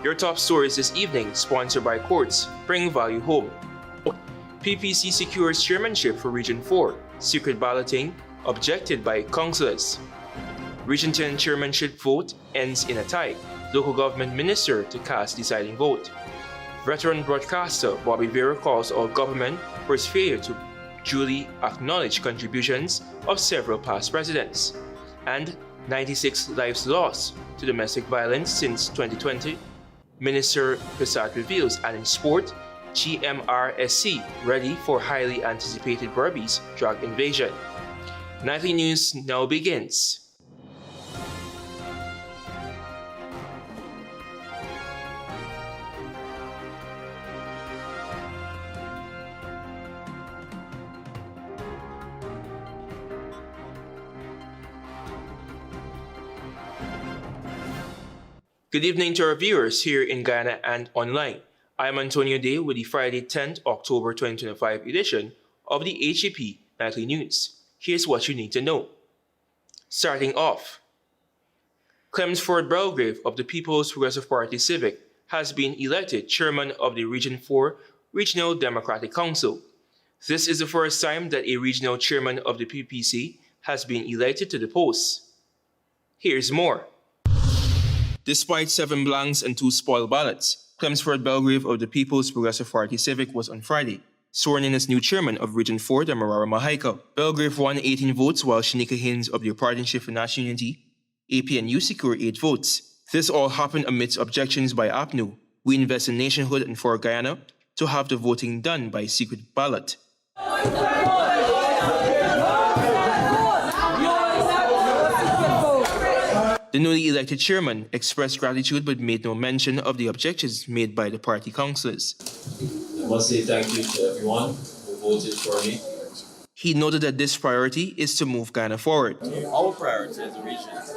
Your top stories this evening, sponsored by Courts, bring value home. PPC secures chairmanship for Region 4, secret balloting, objected by councillors. Region 10 chairmanship vote ends in a tie, local government minister to cast deciding vote. Veteran broadcaster Bobby VIEIRA calls all government for its failure to duly acknowledge contributions of several past presidents. And 96 lives lost to domestic violence since 2020. Minister PERSAUD reveals, and in sport, GMRSC ready for highly anticipated Berbice drug invasion. Nightly news now begins. Good evening to our viewers here in Guyana and online. I am Antonio Day with the Friday 10th October 2025 edition of the HGP Nightly News. Here's what you need to know. Starting off, Clemsford Belgrave of the People's Progressive Party Civic has been elected chairman of the Region 4 Regional Democratic Council. This is the first time that a regional chairman of the PPC has been elected to the post. Here's more. Despite 7 blanks and 2 spoiled ballots, Clemsford Belgrave of the People's Progressive Party Civic was on Friday sworn in as new chairman of Region 4, Demerara Mahaika. Belgrave won 18 votes, while Shanika Haynes of the Partnership for National Unity, APNU, secured 8 votes. This all happened amidst objections by APNU, We Invest in Nationhood, and For Guyana to have the voting done by secret ballot. The newly elected chairman expressed gratitude but made no mention of the objections made by the party councillors. I must say thank you to everyone who voted for me. He noted that this priority is to move Guyana forward. Our priority as a region is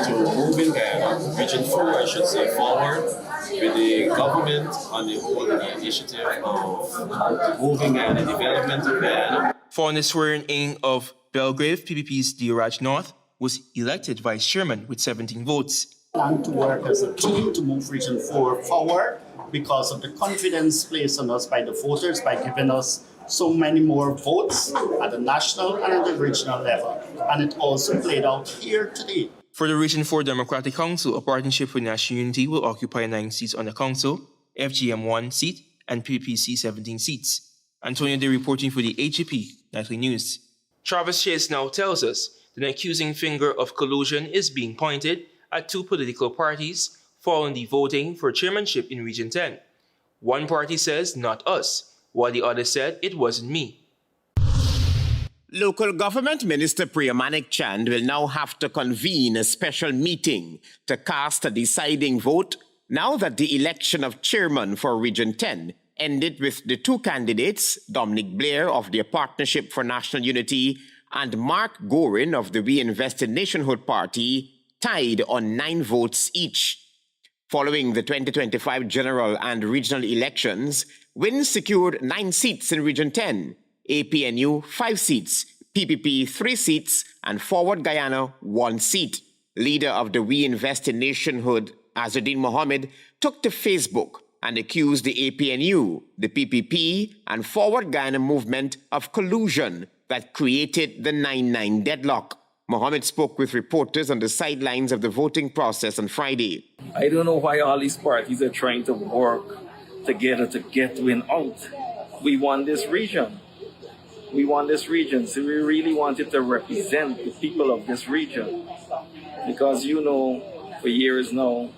to move in Guyana, Region 4 I should say, forward with the government on the whole initiative of moving and the development of Guyana. Following the swearing-in of Belgrave, PPP's Diraj North was elected vice chairman with 17 votes. Plan to work as a team to move Region 4 forward because of the confidence placed on us by the voters by giving us so many more votes at the national and at the regional level. And it also played out here today. For the Region 4 Democratic Council, a Partnership for National Unity will occupy 9 seats on the council, FGM 1 seat, and PPC 17 seats. Antonio Day reporting for the HGP Nightly News. Travis Chase now tells us that an accusing finger of collusion is being pointed at 2 political parties following the voting for chairmanship in Region 10. One party says, not us, while the other said, it wasn't me. Local Government Minister Priya Manik Chand will now have to convene a special meeting to cast a deciding vote now that the election of chairman for Region 10 ended with the 2 candidates, Dominic Blair of the Partnership for National Unity and Mark Gorin of the We Invest in Nationhood Party, tied on 9 votes each. Following the 2025 general and regional elections, WIN secured 9 seats in Region 10, APNU 5 seats, PPP 3 seats, and Forward Guyana 1 seat. Leader of the We Invest in Nationhood, Azzuddin Mohammed, took to Facebook and accused the APNU, the PPP, and Forward Guyana movement of collusion that created the 9-9 deadlock. Mohammed spoke with reporters on the sidelines of the voting process on Friday. I don't know why all these parties are trying to work together to get WIN out. We want this region. We want this region, so we really wanted to represent the people of this region. Because you know, for years now,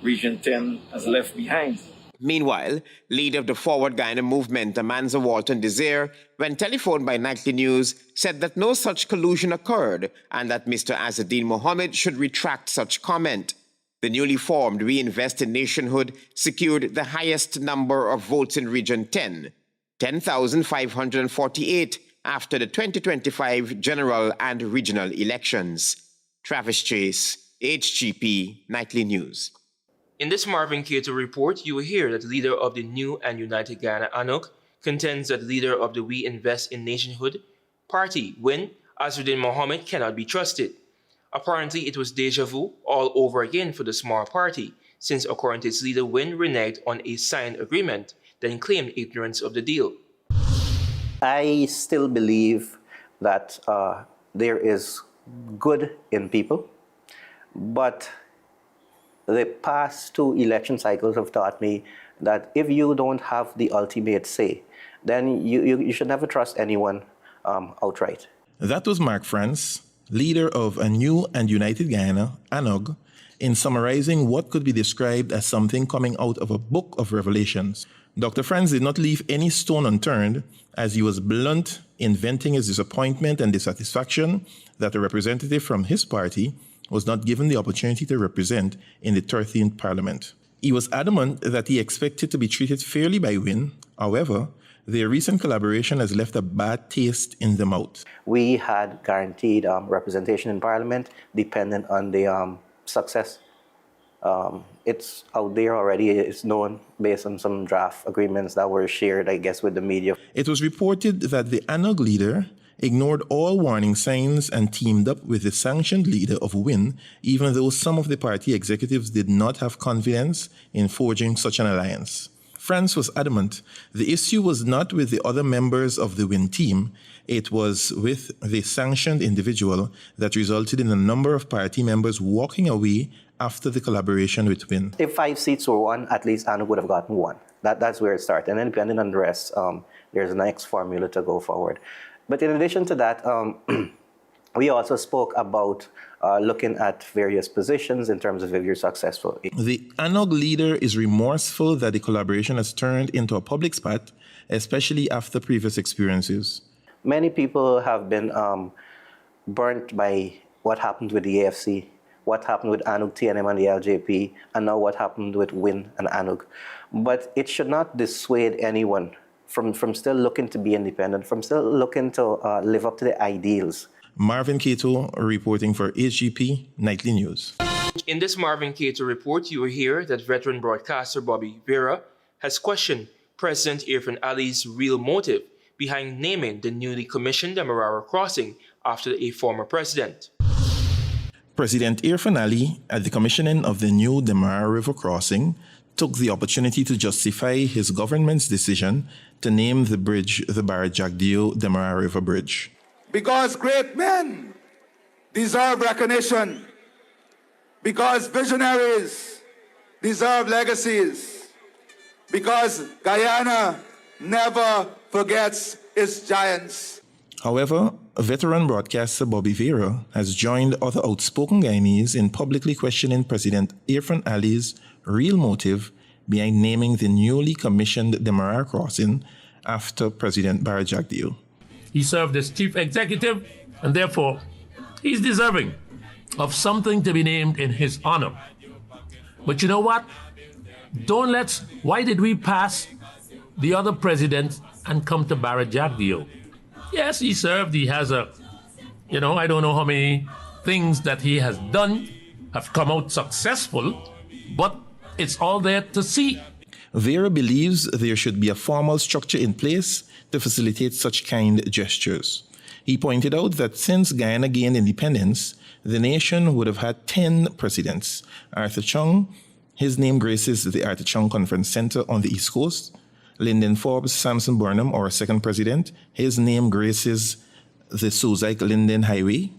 Region 10 has left behind. Meanwhile, leader of the Forward Guyana movement, Amanza Walton Desire, when telephoned by Nightly News, said that no such collusion occurred and that Mr. Azzuddin Mohammed should retract such comment. The newly formed We Invest in Nationhood secured the highest number of votes in Region 10, 10,548, after the 2025 general and regional elections. Travis Chase, HGP Nightly News. In this Marvin Cato report, you will hear that the leader of the New and United Guyana, Anok, contends that the leader of the We Invest in Nationhood party, WIN, Azzuddin Mohammed, cannot be trusted. Apparently, it was deja vu all over again for the small party, since, according to its leader, Win reneged on a signed agreement, then claimed ignorance of the deal. I still believe that there is good in people, but the past 2 election cycles have taught me that if you don't have the ultimate say, then you should never trust anyone outright. That was Mark France, leader of A New and United Guyana, ANOG, in summarizing what could be described as something coming out of a book of revelations. Dr. France did not leave any stone unturned, as he was blunt in venting his disappointment and dissatisfaction that a representative from his party was not given the opportunity to represent in the 13th Parliament. He was adamant that he expected to be treated fairly by Win. However, their recent collaboration has left a bad taste in the mouth. We had guaranteed representation in Parliament dependent on the success. It's out there already. It's known based on some draft agreements that were shared, I guess, with the media. It was reported that the ANOG leader ignored all warning signs and teamed up with the sanctioned leader of Win, even though some of the party executives did not have confidence in forging such an alliance. France was adamant the issue was not with the other members of the Win team, it was with the sanctioned individual that resulted in a number of party members walking away after the collaboration with Win. If 5 seats were won, at least ANOG would have gotten 1. That's where it started. And then depending on the rest, there's a next formula to go forward. But in addition to that, we also spoke about looking at various positions in terms of if you're successful. The ANOG leader is remorseful that the collaboration has turned into a public spat, especially after previous experiences. Many people have been burnt by what happened with the AFC, what happened with ANOG, TNM, and the LJP, and now what happened with WIN and ANOG. But it should not dissuade anyone from still looking to be independent, from still looking to live up to the ideals. Marvin Cato reporting for HGP Nightly News. In this Marvin Cato report, you will hear that veteran broadcaster Bobby VIEIRA has questioned President Irfaan Ali's real motive behind naming the newly commissioned Demerara crossing after a former president. President Irfaan Ali, at the commissioning of the new Demerara River crossing, took the opportunity to justify his government's decision to name the bridge the Barra Jagdeo Demerara River Bridge. Because great men deserve recognition, because visionaries deserve legacies, because Guyana never forgets its giants. However, veteran broadcaster Bobby VIEIRA has joined other outspoken Guyanese in publicly questioning President Irfaan Ali's real motive behind naming the newly commissioned Demerara crossing after President Barra Jagdeo. He served as chief executive, and therefore he's deserving of something to be named in his honor. But you know what? Why did we pass the other presidents and come to Barra Jagdeo? Yes, he served, he has I don't know how many things that he has done have come out successful, but it's all there to see. VIEIRA believes there should be a formal structure in place to facilitate such kind gestures. He pointed out that since Guyana gained independence, the nation would have had 10 presidents. Arthur Chung, his name graces the Arthur Chung Conference Center on the East Coast. Lyndon Forbes Sampson Burnham, our second president, his name graces the Suzaik-Linden Highway.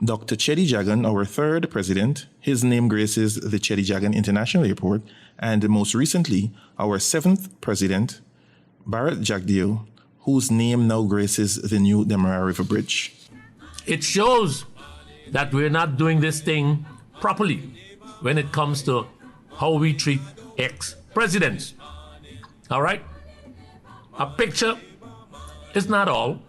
Dr. Cheddi Jagan, our third president, his name graces the Cheddi Jagan International Airport. And most recently, our seventh president, Barra Jagdeo, whose name now graces the new Demerara River Bridge. It shows that we're not doing this thing properly when it comes to how we treat ex-presidents. All right? A picture is not all.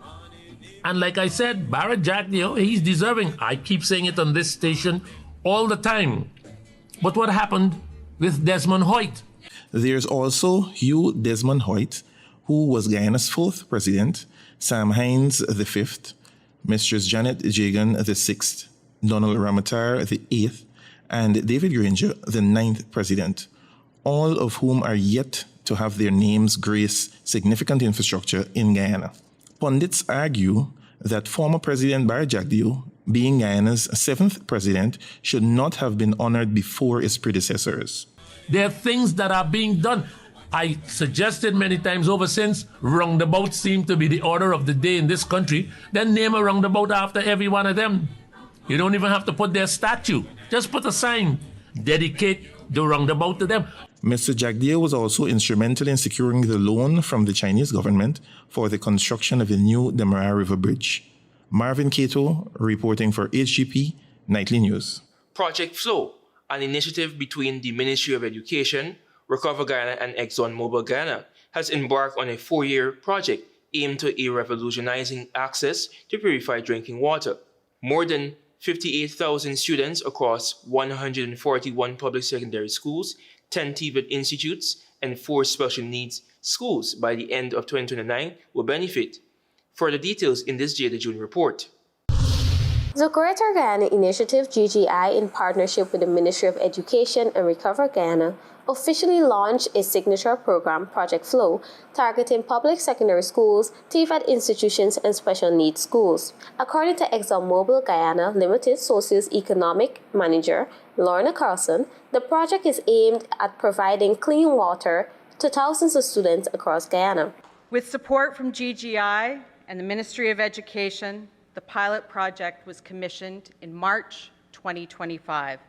And like I said, Barra Jagdeo, he's deserving. I keep saying it on this station all the time. But what happened with Desmond Hoyt? There's also Hugh Desmond Hoyt, who was Guyana's fourth president, Sam Hines the fifth, Mistress Janet Jagan the sixth, Donald Ramatar the eighth, and David Granger the ninth president, all of whom are yet to have their names grace significant infrastructure in Guyana. Pundits argue that former President Barra Jagdeo being Guyana's 7th president, should not have been honored before its predecessors. There are things that are being done. I suggested many times over since roundabouts seem to be the order of the day in this country, then name a roundabout after every one of them. You don't even have to put their statue. Just put a sign. Dedicate the roundabout to them. Mr. Jagdeo was also instrumental in securing the loan from the Chinese government for the construction of the new Demerara River Bridge. Marvin Cato, reporting for HGP Nightly News. Project Flow, an initiative between the Ministry of Education, Recover Guyana and ExxonMobil Guyana, has embarked on a 4-year project aimed to revolutionizing access to purified drinking water. More than 58,000 students across 141 public secondary schools, 10 TVET institutes, and 4 special needs schools by the end of 2029 will benefit. Further details in this Jada June report. The Greater Guyana Initiative, GGI, in partnership with the Ministry of Education and Recover Guyana, officially launched its signature program, Project Flow, targeting public secondary schools, TVET institutions, and special needs schools. According to ExxonMobil Guyana Limited Socio-Economic Manager Lorna Carlson, the project is aimed at providing clean water to thousands of students across Guyana. With support from GGI and the Ministry of Education, the pilot project was commissioned in March 2025,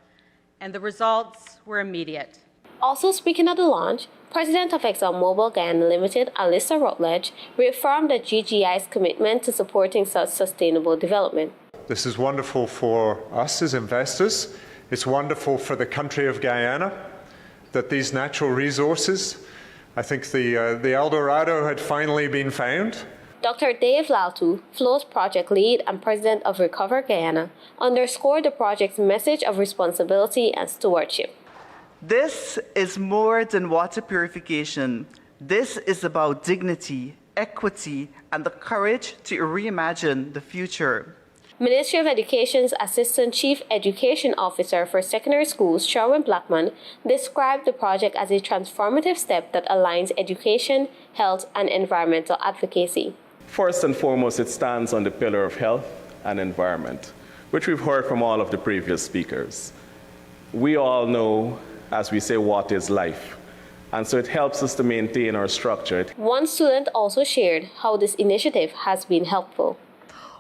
and the results were immediate. Also speaking at the launch, President of ExxonMobil Guyana Limited, Alyssa Rutledge, reaffirmed that GGI's commitment to supporting such sustainable development. This is wonderful for us as investors. It's wonderful for the country of Guyana that these natural resources, I think the El Dorado had finally been found. Dr. Dave Laltu, Flow's project lead and president of Recover Guyana, underscored the project's message of responsibility and stewardship. This is more than water purification. This is about dignity, equity, and the courage to reimagine the future. Ministry of Education's Assistant Chief Education Officer for Secondary Schools, Sherwin Blackman, described the project as a transformative step that aligns education, health, and environmental advocacy. First and foremost, it stands on the pillar of health and environment, which we've heard from all of the previous speakers. We all know, as we say, water is life, and so it helps us to maintain our structure. One student also shared how this initiative has been helpful.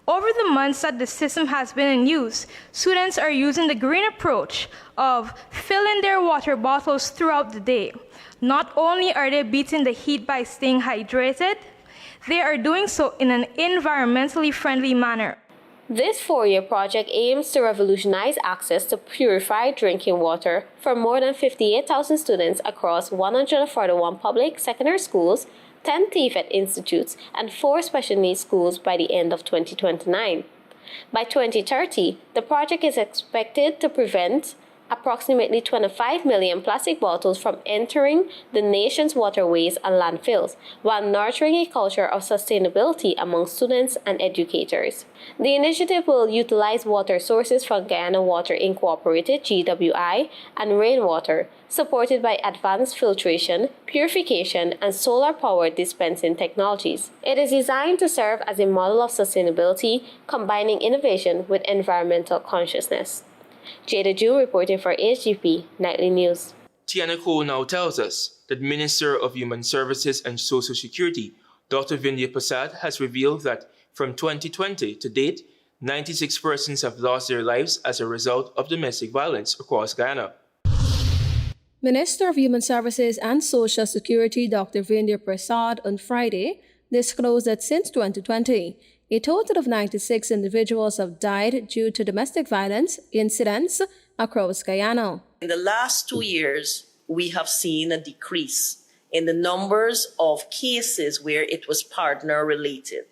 Over the months that the system has been in use, students are using the green approach of filling their water bottles throughout the day. Not only are they beating the heat by staying hydrated, they are doing so in an environmentally friendly manner. This 4-year project aims to revolutionize access to purified drinking water for more than 58,000 students across 141 public secondary schools, 10 TVET institutes, and 4 special needs schools by the end of 2029. By 2030, the project is expected to prevent approximately 25 million plastic bottles from entering the nation's waterways and landfills, while nurturing a culture of sustainability among students and educators. The initiative will utilize water sources from Guyana Water Incorporated, GWI, and rainwater, supported by advanced filtration, purification, and solar-powered dispensing technologies. It is designed to serve as a model of sustainability, combining innovation with environmental consciousness. Jada June reporting for HGP Nightly News. Tiana Cole now tells us that Minister of Human Services and Social Security, Dr. VIEIRA PERSAUD, has revealed that from 2020 to date, 96 persons have lost their lives as a result of domestic violence across Guyana. Minister of Human Services and Social Security Dr. VIEIRA PERSAUD on Friday disclosed that since 2020, a total of 96 individuals have died due to domestic violence incidents across Guyana. In the last 2 years, we have seen a decrease in the numbers of cases where it was partner-related.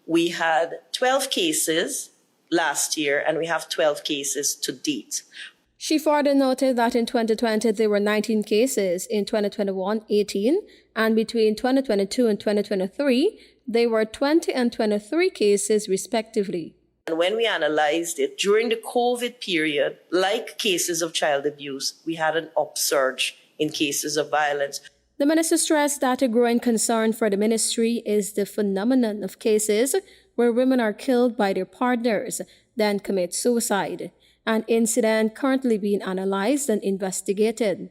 We had 12 cases last year, and we have 12 cases to date. She further noted that in 2020, there were 19 cases, in 2021, 18, and between 2022 and 2023, there were 20 and 23 cases respectively. And when we analyzed it, during the COVID period, like cases of child abuse, we had an upsurge in cases of violence. The minister stressed that a growing concern for the ministry is the phenomenon of cases where women are killed by their partners, then commit suicide, an incident currently being analyzed and investigated.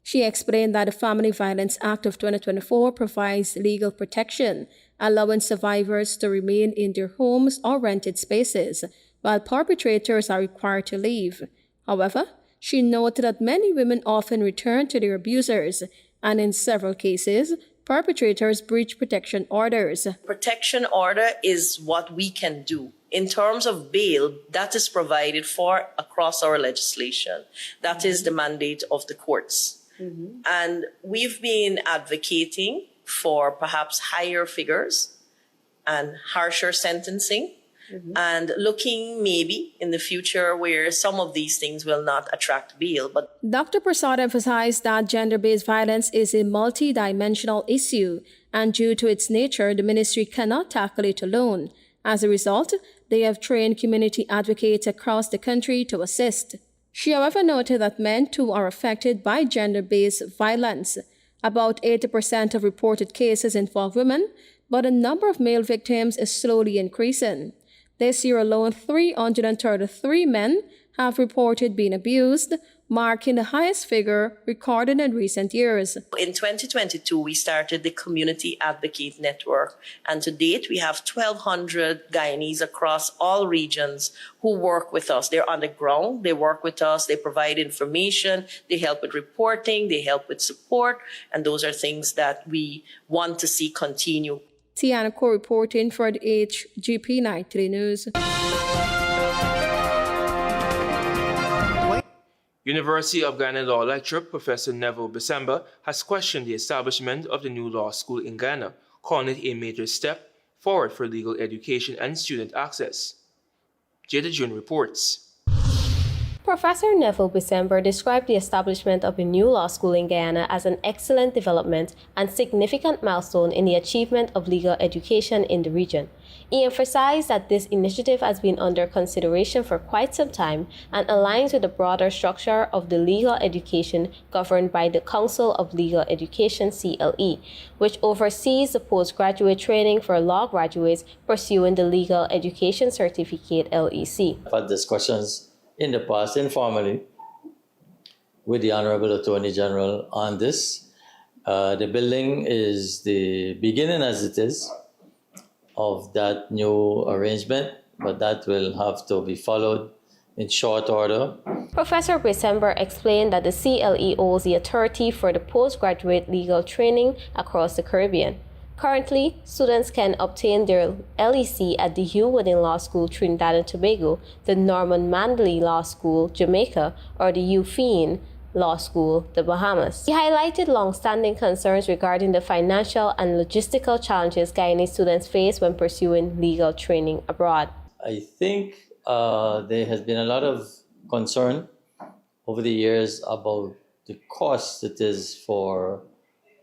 She explained that the Family Violence Act of 2024 provides legal protection, allowing survivors to remain in their homes or rented spaces, while perpetrators are required to leave. However, she noted that many women often return to their abusers, and in several cases, perpetrators breach protection orders. Protection order is what we can do. In terms of bail, that is provided for across our legislation. That is the mandate of the courts. And we've been advocating for perhaps higher figures and harsher sentencing, and looking maybe in the future where some of these things will not attract bail. But Dr. PERSAUD emphasized that gender-based violence is a multi-dimensional issue, and due to its nature, the ministry cannot tackle it alone. As a result, they have trained community advocates across the country to assist. She, however, noted that men too are affected by gender-based violence. About 80% of reported cases involve women, but the number of male victims is slowly increasing. This year alone, 333 men have reported being abused, marking the highest figure recorded in recent years. in 2022, we started the Community Advocate Network, and to date, we have 1,200 Guyanese across all regions who work with us. They're on the ground, they work with us, they provide information, they help with reporting, they help with support, and those are things that we want to see continue. Tiana Co reporting for the HGP Nightly News. University of Guyana Law lecturer Professor Neville Bisemba has questioned the establishment of the new law school in Guyana, calling it a major step forward for legal education and student access. Jada June reports. Professor Neville Bisemba described the establishment of a new law school in Guyana as an excellent development and significant milestone in the achievement of legal education in the region. He emphasized that this initiative has been under consideration for quite some time and aligns with the broader structure of the legal education governed by the Council of Legal Education (CLE), which oversees the postgraduate training for law graduates pursuing the Legal Education Certificate (LEC). I've had discussions in the past informally with the Honorable Attorney General on this. The building is the beginning, as it is, of that new arrangement, but that will have to be followed in short order. Professor Bisemba explained that the CLE holds the authority for the postgraduate legal training across the Caribbean. Currently, students can obtain their LEC at the Hugh Woodin Law School, Trinidad and Tobago, the Norman Manley Law School, Jamaica, or the UFEEN Law School, the Bahamas. He highlighted long-standing concerns regarding the financial and logistical challenges Guyanese students face when pursuing legal training abroad. I think there has been a lot of concern over the years about the cost it is for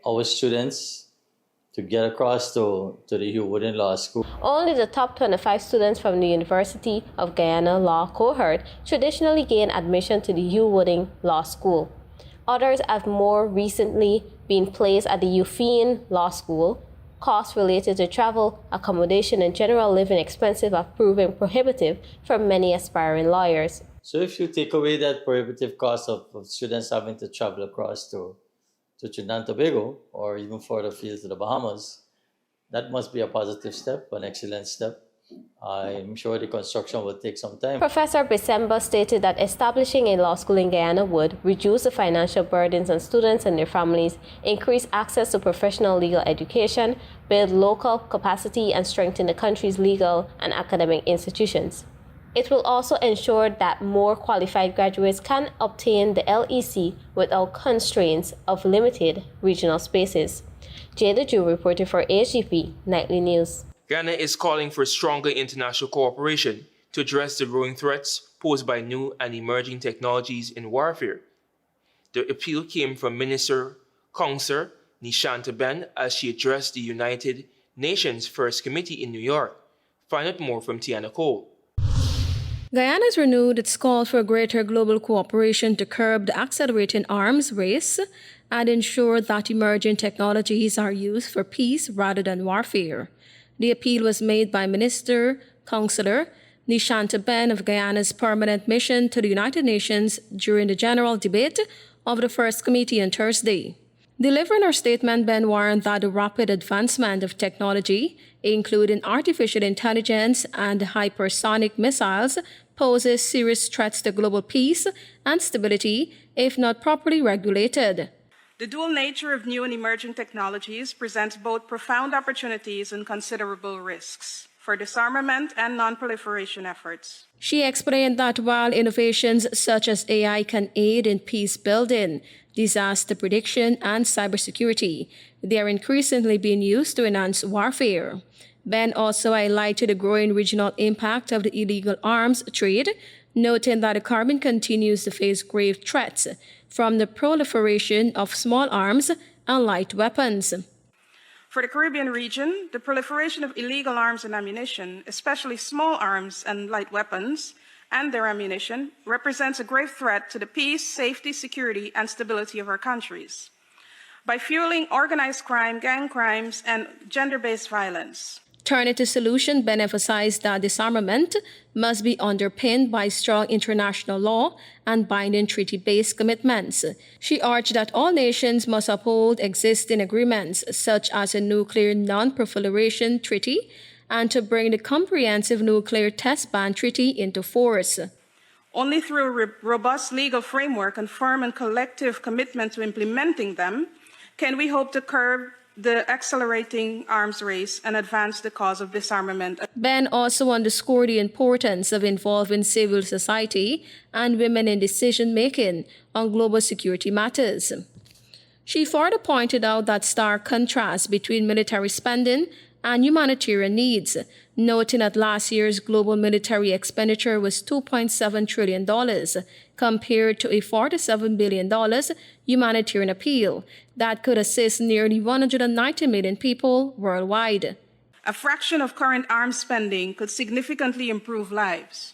our students to get across to the Hugh Woodin Law School. Only the top 25 students from the University of Guyana Law cohort traditionally gain admission to the Hugh Woodin Law School. Others have more recently been placed at the UFEEN Law School. Costs related to travel, accommodation, and general living expenses have proven prohibitive for many aspiring lawyers. So if you take away that prohibitive cost of students having to travel across to Trinidad and Tobago, or even further afield to the Bahamas, that must be a positive step, an excellent step. I'm sure the construction will take some time. Professor Bisemba stated that establishing a law school in Guyana would reduce the financial burdens on students and their families, increase access to professional legal education, build local capacity, and strengthen the country's legal and academic institutions. It will also ensure that more qualified graduates can obtain the LEC without constraints of limited regional spaces. Jada Ju reported for HGP Nightly News. Ghana is calling for stronger international cooperation to address the growing threats posed by new and emerging technologies in warfare. The appeal came from Minister Councillor Nishanta Ben as she addressed the United Nations First Committee in New York. Find out more from Tiana Cole. Guyana has renewed its call for greater global cooperation to curb the accelerating arms race and ensure that emerging technologies are used for peace rather than warfare. The appeal was made by Minister Councillor Nishanta Ben of Guyana's permanent mission to the United Nations during the general debate of the First Committee on Thursday. Delivering her statement, Ben warned that the rapid advancement of technology, including artificial intelligence and hypersonic missiles, poses serious threats to global peace and stability if not properly regulated. The dual nature of new and emerging technologies presents both profound opportunities and considerable risks for disarmament and non-proliferation efforts. She explained that while innovations such as AI can aid in peace building, disaster prediction, and cybersecurity, they are increasingly being used to enhance warfare. Ben also highlighted the growing regional impact of the illegal arms trade, noting that the Caribbean continues to face grave threats from the proliferation of small arms and light weapons. For the Caribbean region, the proliferation of illegal arms and ammunition, especially small arms and light weapons, and their ammunition, represents a grave threat to the peace, safety, security, and stability of our countries by fueling organized crime, gang crimes, and gender-based violence. Turning to solution, Ben emphasized that disarmament must be underpinned by strong international law and binding treaty-based commitments. She urged that all nations must uphold existing agreements, such as a nuclear non-proliferation treaty, and to bring the Comprehensive Nuclear Test Ban Treaty into force. Only through a robust legal framework and firm and collective commitment to implementing them can we hope to curb the accelerating arms race and advance the cause of disarmament. Ben also underscored the importance of involving civil society and women in decision-making on global security matters. She further pointed out that stark contrast between military spending and humanitarian needs, noting that last year's global military expenditure was $2.7 trillion, compared to a $47 billion humanitarian appeal that could assist nearly 190 million people worldwide. A fraction of current arms spending could significantly improve lives.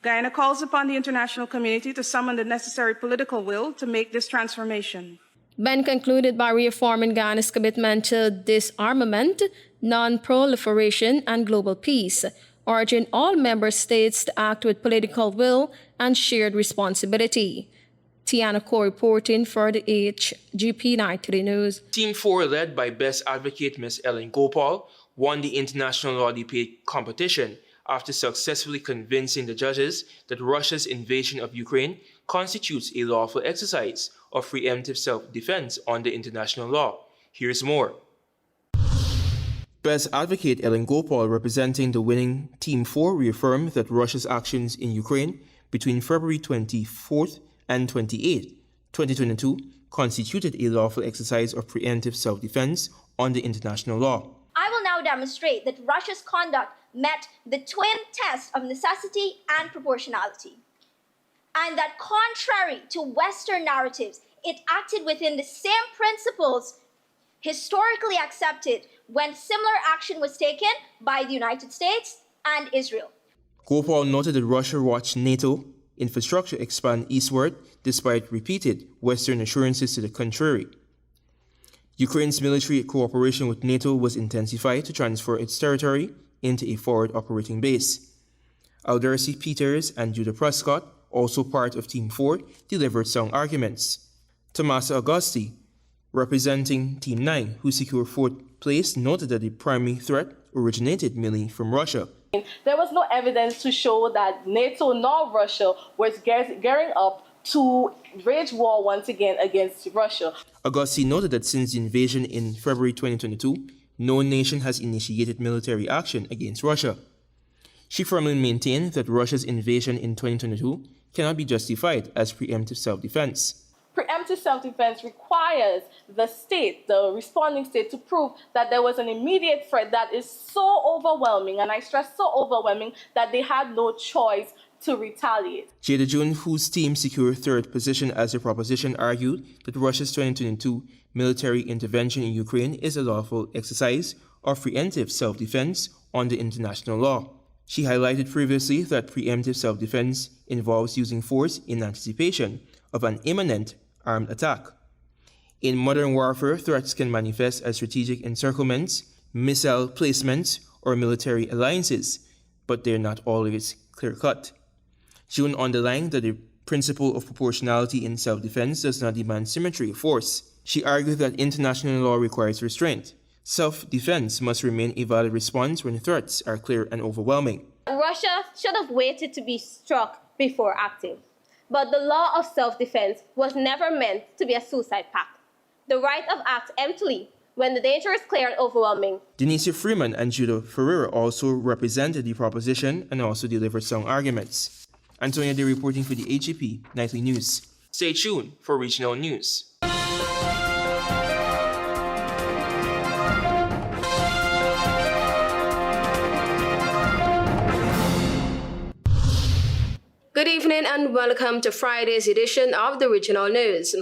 Guyana calls upon the international community to summon the necessary political will to make this transformation. Ben concluded by reaffirming Guyana's commitment to disarmament, non-proliferation, and global peace, urging all member states to act with political will and shared responsibility. Tiana Ko reporting for the HGP 93 News. Team 4, led by Best Advocate Ms. Ellen Gopal, won the International Law Debate competition after successfully convincing the judges that Russia's invasion of Ukraine constitutes a lawful exercise of preemptive self-defense under international law. Here's more. Best Advocate Ellen Gopal, representing the winning Team 4, reaffirmed that Russia's actions in Ukraine between February 24th and 28th, 2022, constituted a lawful exercise of preemptive self-defense under international law. I will now demonstrate that Russia's conduct met the twin test of necessity and proportionality, and that contrary to Western narratives, it acted within the same principles historically accepted when similar action was taken by the United States and Israel. Gopal noted that Russia watched NATO infrastructure expand eastward despite repeated Western assurances to the contrary. Ukraine's military cooperation with NATO was intensified to transfer its territory into a forward operating base. Aldersi Peters and Judah Prescott, also part of Team 4, delivered sound arguments. Tomasa Augusti, representing Team 9, who secured 4th place, noted that the primary threat originated mainly from Russia. There was no evidence to show that NATO nor Russia was gearing up to wage war once again against Russia. Augusti noted that since the invasion in February 2022, no nation has initiated military action against Russia. She firmly maintained that Russia's invasion in 2022 cannot be justified as preemptive self-defense. Preemptive self-defense requires the state, the responding state, to prove that there was an immediate threat that is so overwhelming, and I stress so overwhelming, that they had no choice to retaliate. Jada June, whose team secured 3rd position as the proposition, argued that Russia's 2022 military intervention in Ukraine is a lawful exercise of preemptive self-defense under international law. She highlighted previously that preemptive self-defense involves using force in anticipation of an imminent armed attack. In modern warfare, threats can manifest as strategic encirclements, missile placements, or military alliances, but they're not always clear-cut. June underlined that the principle of proportionality in self-defense does not demand symmetry of force. She argued that international law requires restraint. Self-defense must remain a valid response when threats are clear and overwhelming. Russia should have waited to be struck before acting. But the law of self-defense was never meant to be a suicide pact. The right of act emptily when the danger is clear and overwhelming. Denise Freeman and Judah Ferreira also represented the proposition and also delivered strong arguments. Antonia Day reporting for the HGP Nightly News. Stay tuned for regional news. Good evening and welcome to Friday's edition of the Regional News.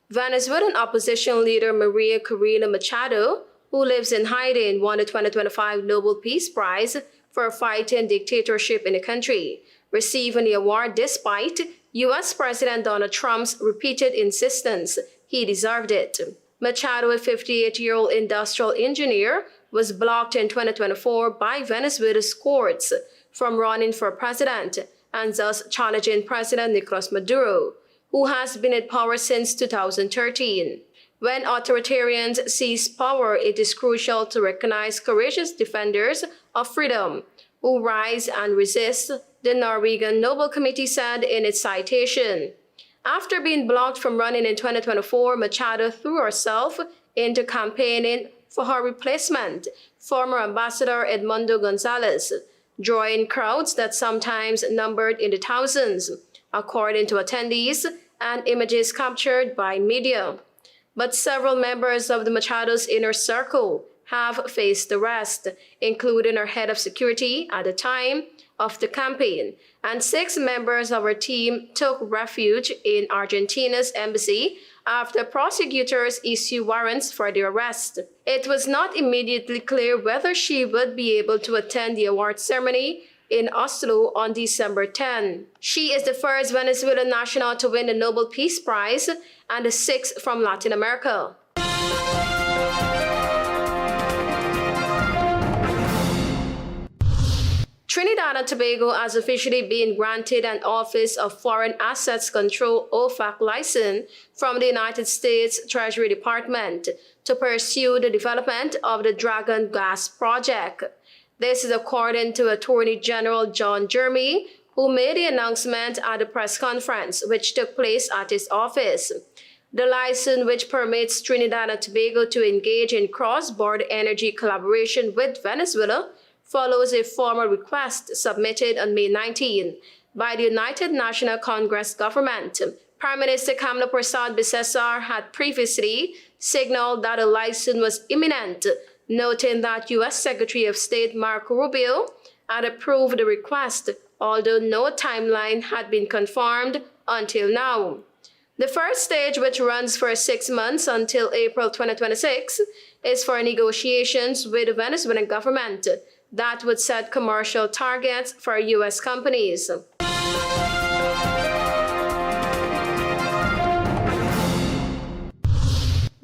Venezuelan opposition leader Maria Corina Machado, who lives in hiding, won the 2025 Nobel Peace Prize for fighting dictatorship in the country, receiving the award despite U.S. President Donald Trump's repeated insistence he deserved it. Machado, a 58-year-old industrial engineer, was blocked in 2024 by Venezuela's courts from running for president and thus challenging President Nicolas Maduro, who has been in power since 2013. When authoritarians seize power, it is crucial to recognize courageous defenders of freedom who rise and resist, the Norwegian Nobel Committee said in its citation. After being blocked from running in 2024, Machado threw herself into campaigning for her replacement, former Ambassador Edmundo Gonzalez, drawing crowds that sometimes numbered in the thousands, according to attendees and images captured by media. But several members of the Machado's inner circle have faced arrest, including her head of security at the time of the campaign, and 6 members of her team took refuge in Argentina's embassy after prosecutors issued warrants for their arrest. It was not immediately clear whether she would be able to attend the award ceremony in Oslo on December 10. She is the first Venezuelan national to win the Nobel Peace Prize and the 6th from Latin America. Trinidad and Tobago has officially been granted an Office of Foreign Assets Control OFAC license from the United States Treasury Department to pursue the development of the Dragon Gas Project. This is according to Attorney General John Jeremy, who made the announcement at a press conference which took place at his office. The license, which permits Trinidad and Tobago to engage in cross-border energy collaboration with Venezuela, follows a formal request submitted on May 19 by the United National Congress government. Prime Minister Kamla Persad-Bissessar had previously signaled that a license was imminent, noting that U.S. Secretary of State Marco Rubio had approved the request, although no timeline had been confirmed until now. The first stage, which runs for 6 months until April 2026, is for negotiations with the Venezuelan government that would set commercial targets for U.S. companies.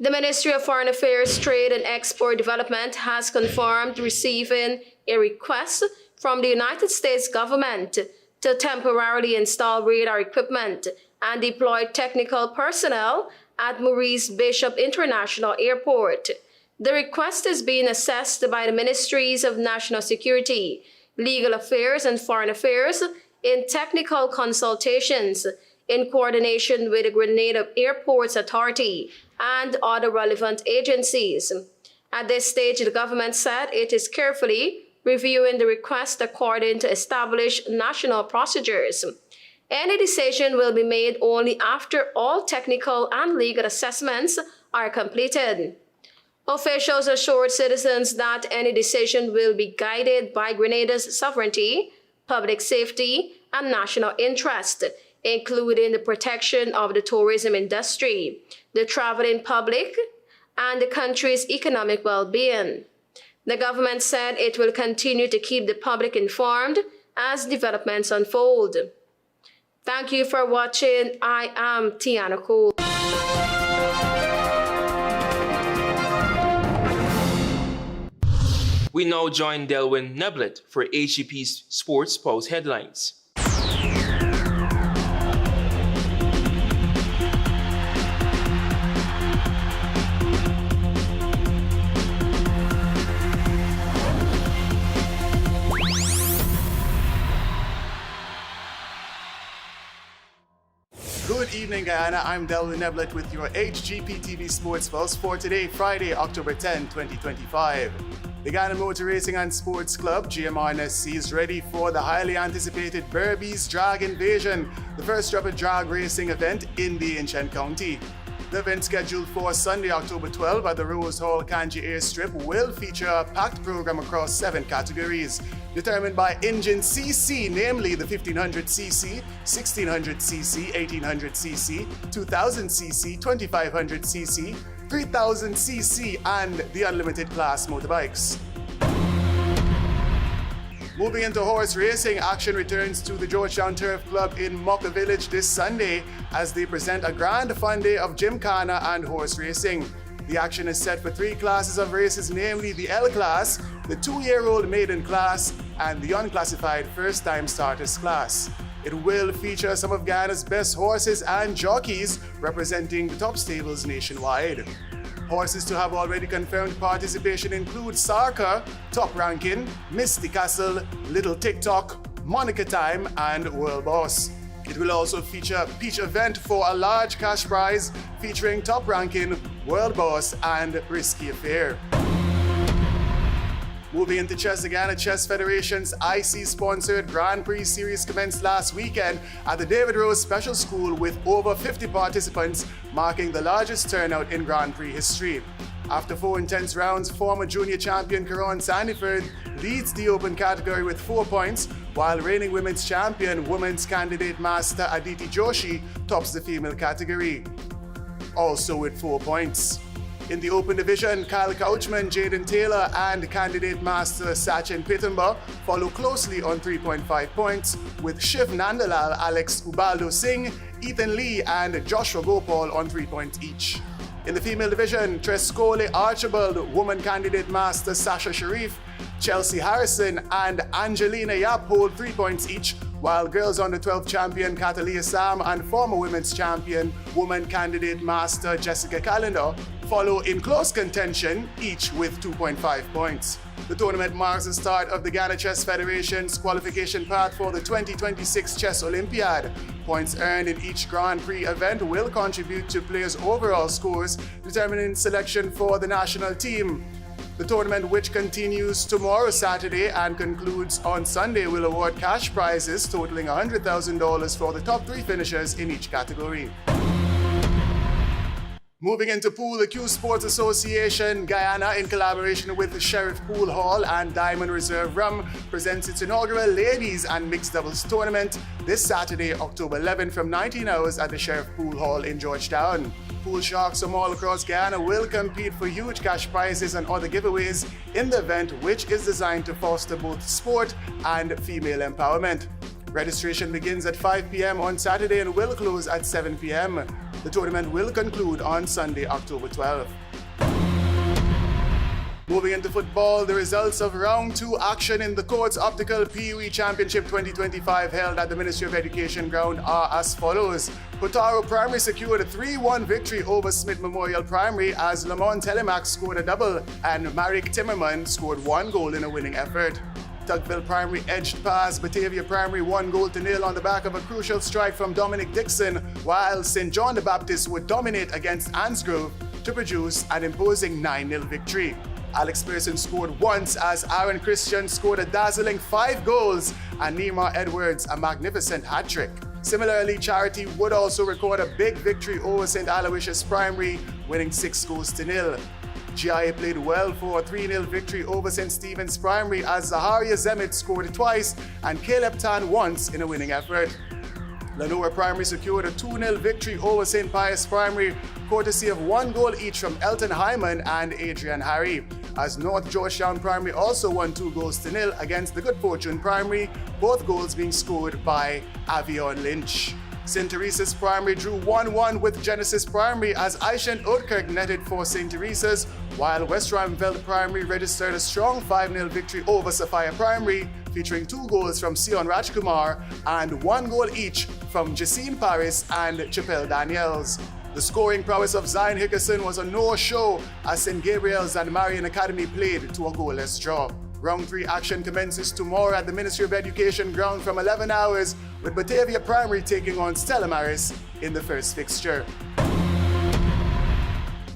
The Ministry of Foreign Affairs, Trade and Export Development has confirmed receiving a request from the United States government to temporarily install radar equipment and deploy technical personnel at Maurice Bishop International Airport. The request is being assessed by the Ministries of National Security, Legal Affairs and Foreign Affairs in technical consultations in coordination with the Grenada Airports Authority and other relevant agencies. At this stage, the government said it is carefully reviewing the request according to established national procedures. Any decision will be made only after all technical and legal assessments are completed. Officials assured citizens that any decision will be guided by Grenada's sovereignty, public safety, and national interest, including the protection of the tourism industry, the traveling public, and the country's economic well-being. The government said it will continue to keep the public informed as developments unfold. Thank you for watching. I am Tiana Cole. We now join Delwyn Neblett for HGP's Sports Pulse headlines. Good evening, Guyana. I'm Delwyn Neblett with your HGP TV Sports Pulse for today, Friday, October 10, 2025. The Guyana Motor Racing and Sports Club, GMRNSC, is ready for the highly anticipated Berbice Drag Invasion, the first ever drag racing event in the Ancient County. The event, scheduled for Sunday, October 12 at the Rose Hall Kanji Airstrip, will feature a packed program across 7 categories, determined by engine CC, namely the 1500cc, 1600cc, 1800cc, 2000cc, 2500cc, 3000cc, and the unlimited class motorbikes. Moving into horse racing, action returns to the Georgetown Turf Club in Mocha Village this Sunday as they present a grand fun day of gymkhana and horse racing. The action is set for 3 classes of races, namely the L class, the 2-year-old maiden class, and the unclassified first-time starters class. It will feature some of Guyana's best horses and jockeys representing the top stables nationwide. Horses to have already confirmed participation include Sarka, Top Ranking, Misty Castle, Little TikTok, Monica Time, and World Boss. It will also feature a peach event for a large cash prize featuring Top Ranking, World Boss, and Risky Affair. Moving into chess, the Guyana Chess Federation's IC-sponsored Grand Prix Series commenced last weekend at the David Rose Special School with over 50 participants, marking the largest turnout in Grand Prix history. After 4 intense rounds, former junior champion Karan Sandiford leads the open category with 4 points, while reigning women's champion, women's candidate master Aditi Joshi tops the female category, also with 4 points. In the open division, Kyle Couchman, Jaden Taylor, and candidate master Sachin Pitamba follow closely on 3.5 points, with Shiv Nandalal, Alex Ubaldo Singh, Ethan Lee, and Joshua Gopal on 3 points each. In the female division, Trescole Archibald, woman candidate master Sasha Sharif, Chelsea Harrison, and Angelina Yap hold 3 points each, while girls under 12 champion Catalia Sam and former women's champion, woman candidate master Jessica Calendar follow in close contention, each with 2.5 points. The tournament marks the start of the Guyana Chess Federation's qualification path for the 2026 Chess Olympiad. Points earned in each Grand Prix event will contribute to players' overall scores, determining selection for the national team. The tournament, which continues tomorrow, Saturday, and concludes on Sunday, will award cash prizes totaling $100,000 for the top 3 finishers in each category. Moving into pool, the Q Sports Association Guyana, in collaboration with the Sheriff Pool Hall and Diamond Reserve Rum, presents its inaugural ladies and mixed doubles tournament this Saturday, October 11, from 19 hours at the Sheriff Pool Hall in Georgetown. Pool sharks from all across Guyana will compete for huge cash prizes and other giveaways in the event, which is designed to foster both sport and female empowerment. Registration begins at 5 p.m. on Saturday and will close at 7 p.m. The tournament will conclude on Sunday, October 12th. Moving into football, the results of Round 2 action in the Courts Optical PUE Championship 2025 held at the Ministry of Education ground are as follows. Potaro Primary secured a 3-1 victory over Smith Memorial Primary as Lamont Telemax scored a double and Marek Timmerman scored 1 goal in a winning effort. Tugville Primary edged past Batavia Primary 1-0 on the back of a crucial strike from Dominic Dixon, while St. John the Baptist would dominate against Ansgrove to produce an imposing 9-0 victory. Alex Pearson scored once as Aaron Christian scored a dazzling 5 goals and Nima Edwards a magnificent hat-trick. Similarly, Charity would also record a big victory over St. Aloysius Primary, winning 6-0. GIA played well for a 3-0 victory over St. Stephen's Primary as Zaharia Zemit scored twice and Caleb Tan once in a winning effort. Lenora Primary secured a 2-0 victory over St. Pius Primary, courtesy of 1 goal each from Elton Hyman and Adrian Harry, as North Georgetown Primary also won 2-0 against the Good Fortune Primary, both goals being scored by Avion Lynch. St. Teresa's Primary drew 1-1 with Genesis Primary as Aishan Oudkirk netted for St. Teresa's, while West Ruimveldt Primary registered a strong 5-0 victory over Sophia Primary, featuring 2 goals from Sion Rajkumar and 1 goal each from Jacine Paris and Chapelle Daniels. The scoring prowess of Zion Hickerson was a no-show as St. Gabriel's and Marian Academy played to a goalless draw. Round 3 action commences tomorrow at the Ministry of Education ground from 11 hours, with Batavia Primary taking on Stella Maris in the first fixture.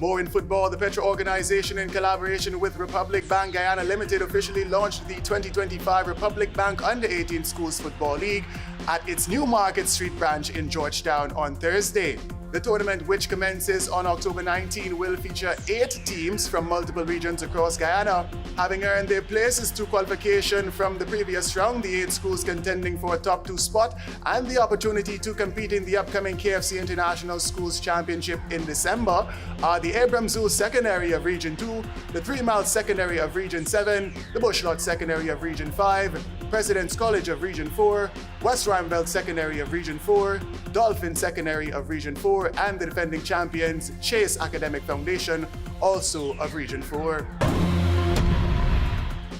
More in football, the Petra organization, in collaboration with Republic Bank Guyana Limited, officially launched the 2025 Republic Bank Under-18 Schools Football League at its New Market Street branch in Georgetown on Thursday. The tournament, which commences on October 19, will feature 8 teams from multiple regions across Guyana, having earned their places to qualification from the previous round. The 8 schools contending for a top 2 spot and the opportunity to compete in the upcoming KFC International Schools Championship in December are the Abrams Zoo Second Area of Region 2, the 3 Mile Second Area of Region 7, the Bushlot Second Area of Region 5, President's College of Region 4, West Ruimveldt Second Area of Region 4, Dolphin Second Area of Region 4, and the defending champions Chase Academic Foundation, also of Region 4.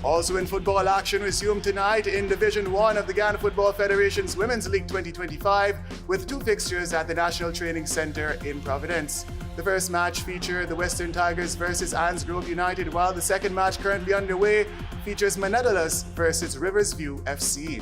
Also in football, action resumed tonight in Division 1 of the Ghana Football Federation's Women's League 2025, with 2 fixtures at the National Training Center in Providence. The first match featured the Western Tigers versus Anns Grove United, while the second match, currently underway, features Manadalas versus Riversview FC.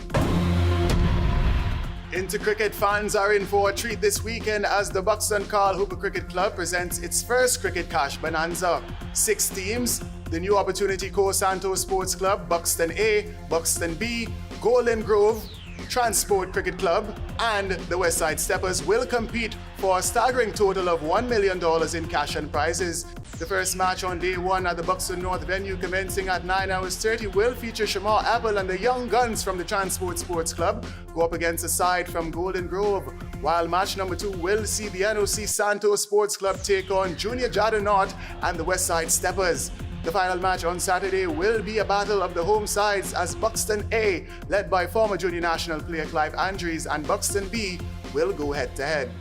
Into cricket, fans are in for a treat this weekend as the Buxton Carl Hooper Cricket Club presents its first Cricket Cash Bonanza. 6 teams, the New Opportunity Co Santos Sports Club, Buxton A, Buxton B, Golden Grove, Transport Cricket Club, and the Westside Steppers will compete for a staggering total of $1 million in cash and prizes. The first match on day 1 at the Buxton North venue, commencing at 9:30, will feature Shamar Apple and the Young Guns from the Transport Sports Club go up against a side from Golden Grove, while match number 2 will see the NOC Santos Sports Club take on Junior Jadonaught and the Westside Steppers. The final match on Saturday will be a battle of the home sides as Buxton A, led by former junior national player Clive Andrews, and Buxton B will go head-to-head.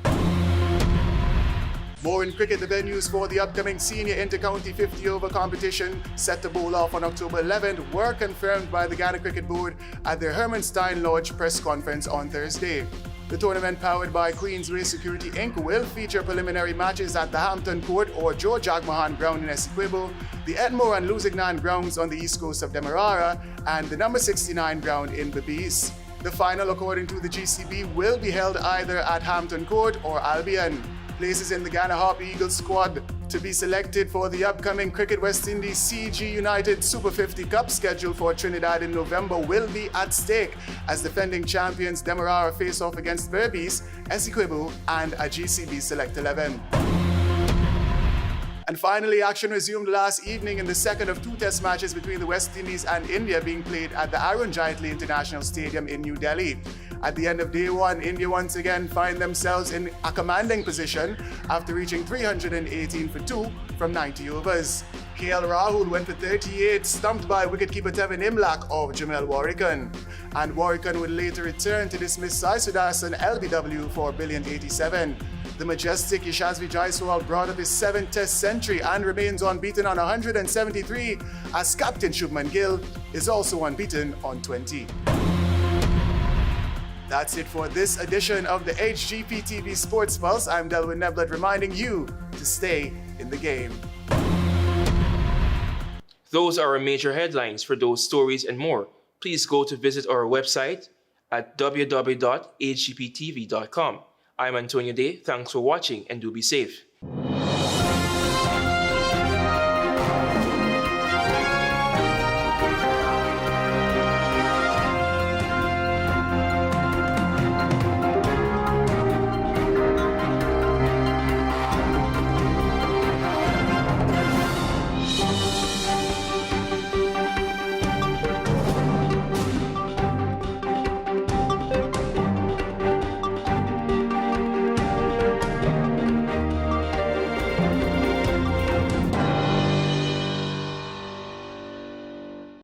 More in cricket, the venues for the upcoming Senior Inter-County 50-over competition, set to bowl off on October 11th, were confirmed by the Ghana Cricket Board at their Hermanstein Lodge press conference on Thursday. The tournament, powered by Queensway Security Inc., will feature preliminary matches at the Hampton Court or Joe Jagmohan Ground in Essequibo, the Edmore and Lusignan grounds on the east coast of Demerara, and the number 69 ground in Babis. The final, according to the GCB, will be held either at Hampton Court or Albion. Places in the Ghana Harp Eagles squad to be selected for the upcoming Cricket West Indies CG United Super 50 Cup scheduled for Trinidad in November will be at stake as defending champions Demerara face off against Berbice, Essequibo, and a GCB Select 11. And finally, action resumed last evening in the second of 2 test matches between the West Indies and India being played at the Arun Jaitley International Stadium in New Delhi. At the end of day 1, India once again find themselves in a commanding position after reaching 318 for 2 from 90 overs. KL Rahul went for 38, stumped by wicketkeeper Tevin Imlak of Jamel Warrican. And Warrican would later return to dismiss Sai Sudarsan LBW for brilliant 87. The majestic Yashasvi Jaiswal brought up his 7th test century and remains unbeaten on 173, as captain Shubman Gill is also unbeaten on 20. That's it for this edition of the HGP TV Sports Pulse. I'm Delwyn Neblet, reminding you to stay in the game. Those are our major headlines. For those stories and more, please go to visit our website at www.hgptv.com. I'm Antonio Day. Thanks for watching and do be safe.